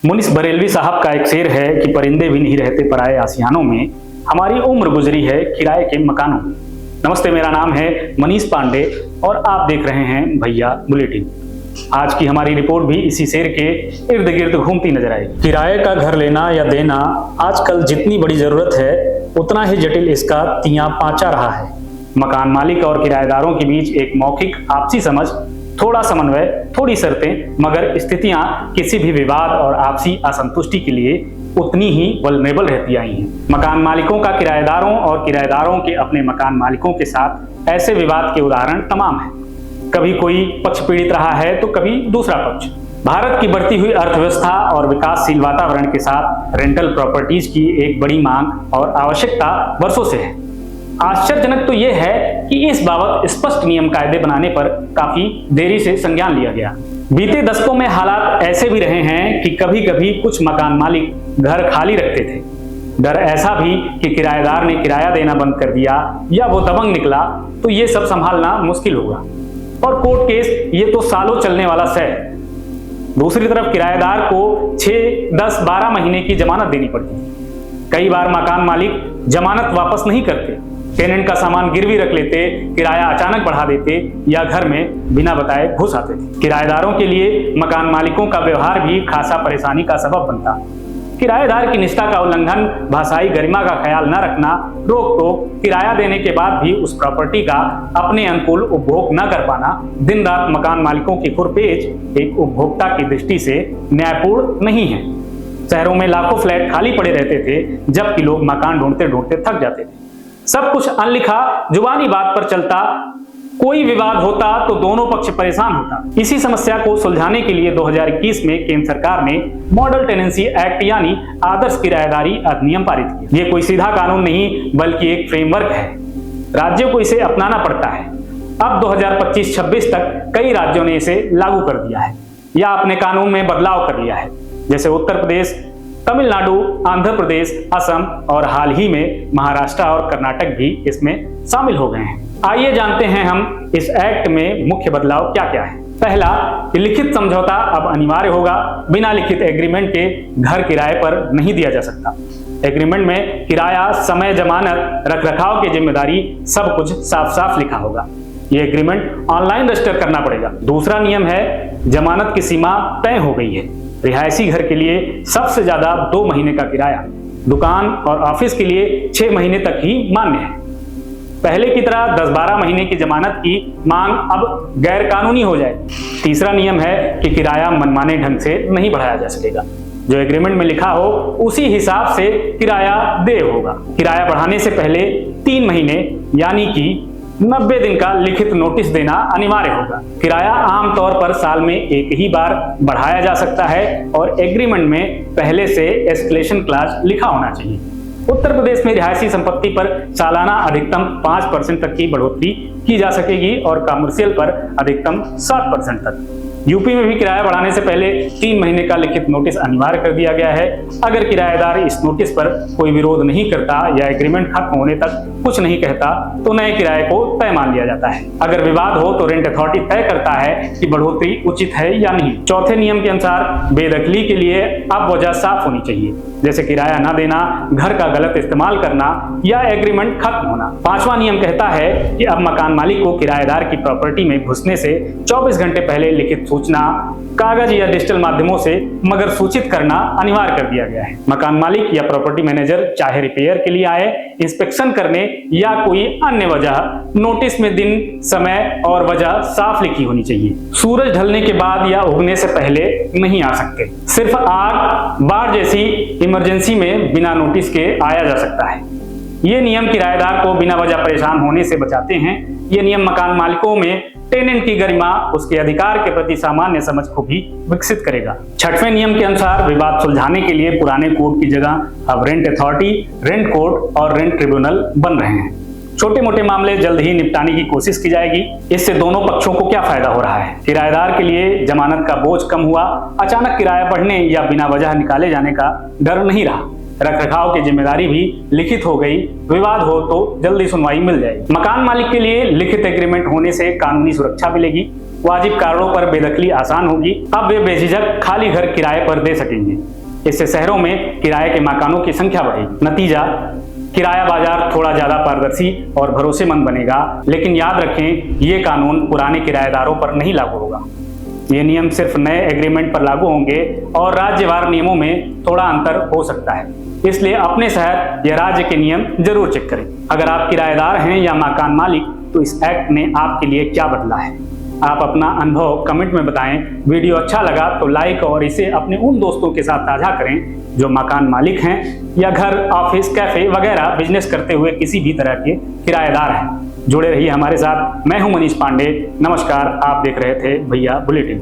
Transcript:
मुनीस बरेलवी साहब का एक शेर है कि परिंदे भी नहीं रहते पराए आसियानों में, हमारी उम्र गुजरी है किराए के मकानों में। नमस्ते, मेरा नाम है मनीष पांडे और आप देख रहे हैं भैया बुलेटिन। आज की हमारी रिपोर्ट भी इसी शेर के इर्द गिर्द घूमती नजर आएगी। किराए का घर लेना या देना आजकल जितनी बड़ी जरूरत है उतना ही जटिल इसका तियां पांचा रहा है। मकान मालिक और किराएदारों के बीच एक मौखिक आपसी समझ, थोड़ा समन्वय, थोड़ी शर्तें, मगर स्थितियां किसी भी विवाद और आपसी असंतुष्टि के लिए उतनी ही वल्नरेबल रहती आई हैं। मकान मालिकों का किराएदारों और किराएदारों के अपने मकान मालिकों के साथ ऐसे विवाद के उदाहरण तमाम हैं। कभी कोई पक्ष पीड़ित रहा है तो कभी दूसरा पक्ष। भारत की बढ़ती हुई अर्थव्यवस्था और विकासशील वातावरण के साथ रेंटल प्रॉपर्टीज की एक बड़ी मांग और आवश्यकता वर्षों से है। आश्चर्यजनक तो यह है कि इस बाबत स्पष्ट नियम कायदे बनाने पर काफी देरी से संज्ञान लिया गया। बीते दशकों में हालात ऐसे भी रहे हैं कि कभी कभी कुछ मकान मालिक घर खाली रखते थे। डर ऐसा भी कि किराएदार ने किराया देना बंद कर दिया या वो दबंग निकला तो ये सब संभालना मुश्किल होगा और कोर्ट केस ये तो सालों चलने वाला सह। दूसरी तरफ किराएदार को 6, 10, 12 महीने की जमानत देनी पड़ती। कई बार मकान मालिक जमानत वापस नहीं करते, टेनेंट का सामान गिरवी रख लेते, किराया अचानक बढ़ा देते या घर में बिना बताए घुस आते थे। किराएदारों के लिए मकान मालिकों का व्यवहार भी खासा परेशानी का सबब बनता। किराएदार की निष्ठा का उल्लंघन, भाषाई गरिमा का ख्याल न रखना, रोक टोक, किराया देने के बाद भी उस प्रॉपर्टी का अपने अनुकूल उपभोग न कर पाना, दिन रात मकान मालिकों की खुरपेच एक उपभोक्ता की दृष्टि से न्यायपूर्ण नहीं है। शहरों में लाखों फ्लैट खाली पड़े रहते थे जबकि लोग मकान ढूंढते ढूंढते थक जाते थे। सब कुछ अनलिखा जुबानी बात पर चलता, कोई विवाद होता तो दोनों पक्ष परेशान होता। इसी समस्या को सुलझाने के लिए 2021 में केंद्र सरकार ने मॉडल टेनेंसी एक्ट यानी आदर्श किराएदारी अधिनियम पारित किया। ये कोई सीधा कानून नहीं बल्कि एक फ्रेमवर्क है। राज्यों को इसे अपनाना पड़ता है। अब 2025-26 तक कई राज्यों ने इसे लागू कर दिया है या अपने कानून में बदलाव कर लिया है, जैसे उत्तर प्रदेश, तमिलनाडु, आंध्र प्रदेश, असम और हाल ही में महाराष्ट्र और कर्नाटक भी इसमें शामिल हो गए हैं। आइए जानते हैं हम इस एक्ट में मुख्य बदलाव क्या क्या है। पहला, लिखित समझौता अब अनिवार्य होगा। बिना लिखित एग्रीमेंट के घर किराए पर नहीं दिया जा सकता। एग्रीमेंट में किराया, समय, जमानत, रखरखाव की जिम्मेदारी सब कुछ साफ साफ लिखा होगा। ये एग्रीमेंट ऑनलाइन रजिस्टर करना पड़ेगा। दूसरा नियम है, जमानत की सीमा तय हो गई है। रिहायशी घर के लिए सबसे ज्यादा 2 महीने का किराया, दुकान और ऑफिस के लिए 6 महीने तक ही मान्य है। पहले की तरह 10-12 महीने की जमानत की मांग अब गैर कानूनी हो जाए। तीसरा नियम है कि किराया मनमाने ढंग से नहीं बढ़ाया जा सकेगा। जो एग्रीमेंट में लिखा हो उसी हिसाब से किराया देय होगा। किराया बढ़ाने से पहले 3 महीने यानी कि 90 दिन का लिखित नोटिस देना अनिवार्य होगा। किराया आमतौर पर साल में एक ही बार बढ़ाया जा सकता है और एग्रीमेंट में पहले से एस्केलेशन क्लॉज लिखा होना चाहिए। उत्तर प्रदेश में रिहायशी संपत्ति पर सालाना अधिकतम 5% तक की बढ़ोतरी की जा सकेगी और कमर्शियल पर अधिकतम 7% तक। यूपी में भी किराया बढ़ाने से पहले 3 महीने का लिखित नोटिस अनिवार्य कर दिया गया है। अगर किराएदार इस नोटिस पर कोई विरोध नहीं करता या एग्रीमेंट खत्म होने तक कुछ नहीं कहता तो नए किराए को तय मान लिया जाता है। अगर विवाद हो तो रेंट अथॉरिटी तय करता है कि बढ़ोतरी उचित है या नहीं। चौथे नियम के अनुसार बेदखली के लिए अब वजह साफ होनी चाहिए, जैसे किराया न देना, घर का गलत इस्तेमाल करना या एग्रीमेंट खत्म होना। 5वां नियम कहता है कि अब मकान मालिक को किराएदार की प्रॉपर्टी में घुसने से 24 घंटे पहले लिखित सूचना, कागज या डिजिटल माध्यमों से मगर सूचित करना अनिवार्य कर दिया गया है। मकान मालिक या प्रॉपर्टी मैनेजर चाहे रिपेयर के लिए आए, इंस्पेक्शन करने या कोई अन्य वजह, नोटिस में दिन, समय और वजह साफ लिखी होनी चाहिए। सूरज ढलने के बाद या उगने से पहले नहीं आ सकते। सिर्फ आग, बाढ़ जैसी इमरजेंसी में बिना नोटिस के आया जा सकता है। ये नियम किराएदार को बिना वजह परेशान होने से बचाते हैं। ये नियम मकान मालिकों में टेनेंट की गरिमा, उसके अधिकार के प्रति सामान्य समझ को भी विकसित करेगा। 6वें नियम के अनुसार विवाद सुलझाने के लिए पुराने कोर्ट की जगह अब रेंट अथॉरिटी, रेंट कोर्ट और रेंट ट्रिब्यूनल बन रहे हैं। छोटे मोटे मामले जल्द ही निपटाने की कोशिश की जाएगी। इससे दोनों पक्षों को क्या फायदा हो रहा है? किराएदार के लिए जमानत का बोझ कम हुआ, अचानक किराया बढ़ने या बिना वजह निकाले जाने का डर नहीं रहा। रखरखाव की जिम्मेदारी भी लिखित हो गई, विवाद हो तो जल्दी सुनवाई मिल जाएगी। मकान मालिक के लिए लिखित एग्रीमेंट होने से कानूनी सुरक्षा मिलेगी। वाजिब कारणों पर बेदखली आसान होगी। अब वे बेझिझक खाली घर किराए पर दे सकेंगे। इससे शहरों में किराए के मकानों की संख्या बढ़ेगी। नतीजा, किराया बाजार थोड़ा ज्यादा पारदर्शी और भरोसेमंद बनेगा। लेकिन याद रखें, ये कानून पुराने किराएदारों पर नहीं लागू होगा। ये नियम सिर्फ नए एग्रीमेंट पर लागू होंगे और राज्यवार नियमों में थोड़ा अंतर हो सकता है। इसलिए अपने शहर या राज्य के नियम जरूर चेक करें। अगर आप किराएदार हैं या मकान मालिक, तो इस एक्ट ने आपके लिए क्या बदला है? आप अपना अनुभव कमेंट में बताएं। वीडियो अच्छा लगा तो लाइक और इसे अपने उन दोस्तों के साथ साझा करें जो मकान मालिक हैं या घर, ऑफिस, कैफे वगैरह बिजनेस करते हुए किसी भी तरह के किराएदार हैं। जुड़े रहिए हमारे साथ। मैं हूं मनीष पांडे। नमस्कार, आप देख रहे थे भैया बुलेटिन।